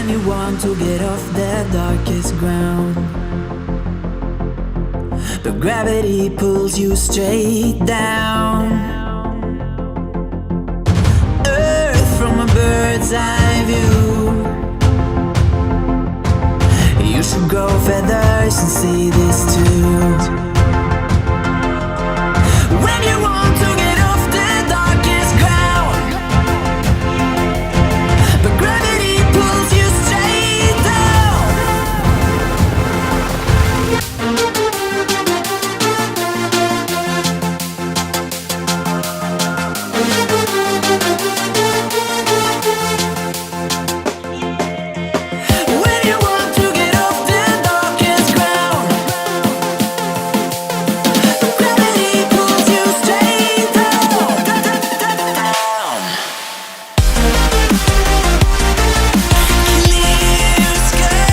When you want to get off the darkest ground, but gravity pulls you straight down. Earth from a bird's eye view. You should grow feathers and see this too. When you want to get off the darkest ground, but gravity pulls you straight down. When you want to get off the darkest ground, but gravity pulls you straight down. Clear sky.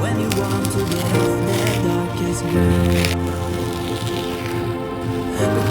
When you want to get off the darkest ground, but